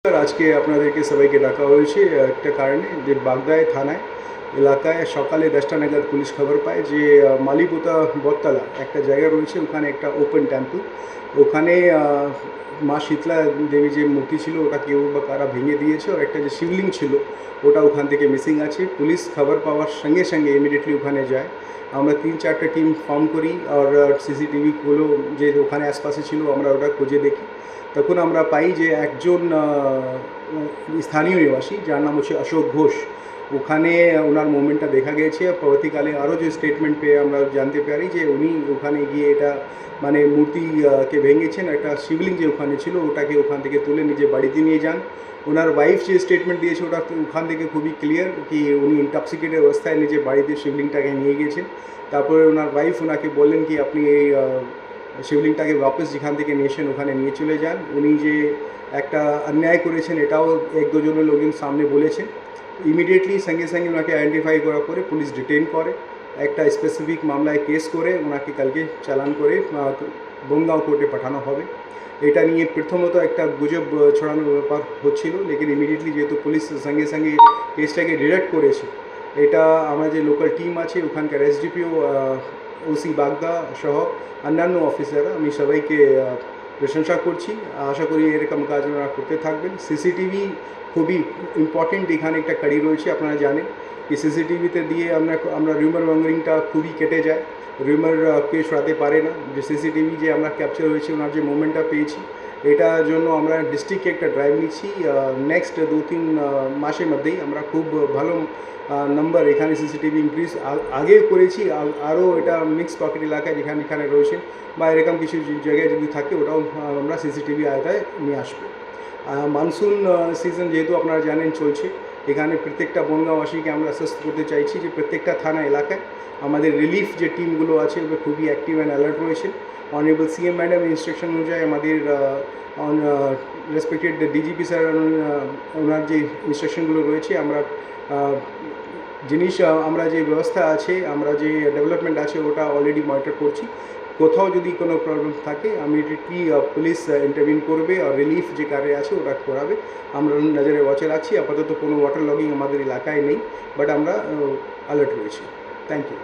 আজকে আপনাদেরকে সবাইকে ডাকা হয়েছে একটা কারণে যে বাগদায় থানায় এলাকায় সকালে 10টা নাগাদ পুলিশ খবর পায় যে মালিপোতা বটতলা একটা জায়গা রয়েছে, ওখানে একটা ওপেন টেম্পল, ওখানে মা শীতলা দেবী যে মূর্তি ছিল ওটা কেউ বা কারা ভেঙে দিয়েছে, আর একটা যে শিবলিঙ্গ ছিল ওটা ওখান থেকে মিসিং আছে। পুলিশ খবর পাওয়ার সঙ্গে সঙ্গে ইমিডিয়েটলি ওখানে যায়। আমরা 3-4টা টিম ফর্ম করি আর সিসিটিভিগুলো যে ওখানে আশপাশে ছিল আমরা ওটা খুঁজে দেখি। তখন আমরা পাই যে একজন স্থানীয় নিবাসী যার নাম হচ্ছে অশোক ঘোষ, ওখানে ওনার মুভমেন্টটা দেখা গেছে। পরবর্তীকালে আরও যে স্টেটমেন্ট পেয়ে আমরা জানতে পারি যে উনি ওখানে গিয়ে এটা মানে মূর্তিকে ভেঙেছেন, একটা শিবলিঙ্গ যে ওখানে ছিল ওটাকে ওখান থেকে তুলে নিজে বাড়িতে নিয়ে যান। ওনার ওয়াইফ যে স্টেটমেন্ট দিয়েছে ওটা ওখান থেকে খুবই ক্লিয়ার কি উনি ইনটক্সিকেটেড অবস্থায় নিজে বাড়িতে শিবলিঙ্গটাকে নিয়ে গেছেন। তারপরে ওনার ওয়াইফ ওনাকে বললেন কি আপনি এই শিবলিঙ্গটাকে ওয়াপস যেখান থেকে নিয়েছেন ওখানে নিয়ে চলে যান। উনি যে একটা অন্যায় করেছেন এটাও 1-2 লোকজন সামনে বলেছেন। ইমিডিয়েটলি সঙ্গে সঙ্গে ওনাকে আইডেন্টিফাই করার পরে পুলিশ ডিটেইন করে, একটা স্পেসিফিক মামলায় কেস করে ওনাকে কালকে চালান করে বনগাঁও কোর্টে পাঠানো হবে। এটা নিয়ে প্রথমত একটা গুজব ছড়ানোর ব্যাপার হচ্ছিল, লেকিন ইমিডিয়েটলি যেহেতু পুলিশ সঙ্গে সঙ্গে কেসটাকে ডিরেক্ট করেছে, এটা আমার যে লোকাল টিম আছে ওখানকার এসডিপিও, ওসি বাগদা সহ অন্যান্য অফিসাররা, আমি সবাইকে প্রশংসা করছি। আশা করি এরকম কাজ ওনারা করতে থাকবেন। সিসিটিভি খুবই ইম্পর্টেন্ট, এখানে একটা কাড়ি রয়েছে। আপনারা জানেন কি সিসিটিভিতে দিয়ে আমরা রিউমার মঙ্গারিংটা খুবই কেটে যায়, রিউমারকে সরাতে পারে না। যে সিসিটিভি যে আমরা ক্যাপচার হয়েছে ওনার যে মুভমেন্টটা পেয়েছি, এটার জন্য আমরা ডিস্ট্রিক্টে একটা ড্রাইভ নিচ্ছি। নেক্সট 2-3 মাসের মধ্যেই আমরা খুব ভালো নাম্বার এখানে সিসিটিভি ইনক্রিজ আগে করেছি। আরও এটা মিক্স পকেট এলাকায় যেখানে রয়েছে বা এরকম কিছু জায়গায় যদি থাকে ওটাও আমরা সিসিটিভি আয়তায় নিয়ে আসবো। মানসুন সিজন যেহেতু আপনারা জানেন চলছে, এখানে প্রত্যেকটা বনগাঁওবাসীকে আমরা আশ্বস্ত করতে চাইছি যে প্রত্যেকটা থানা এলাকায় আমাদের রিলিফ যে টিমগুলো আছে ওগুলো খুবই অ্যাক্টিভ অ্যান্ড অ্যালার্ট রয়েছে। অনারেবল সিএম ম্যাডাম ইনস্ট্রাকশন অনুযায়ী আমাদের রেসপেক্টেড ডিজিপি স্যার ওনার যে ইনস্ট্রাকশনগুলো রয়েছে আমরা আমরা যে ব্যবস্থা আছে, আমরা যে ডেভেলপমেন্ট আছে ওটা অলরেডি মনিটর করছি। কোথাও যদি কোনো প্রবলেম থাকে ইমিডিয়েটলি পুলিশ ইন্টারভিন করবে আর রিলিফ যে কার্য আছে ওটা করাবে। আমরা নজরে ওয়াচে রাখছি। আপাতত কোনো ওয়াটার লগিং আমাদের এলাকায় নেই, বাট আমরা অ্যালার্ট রয়েছি। Thank you.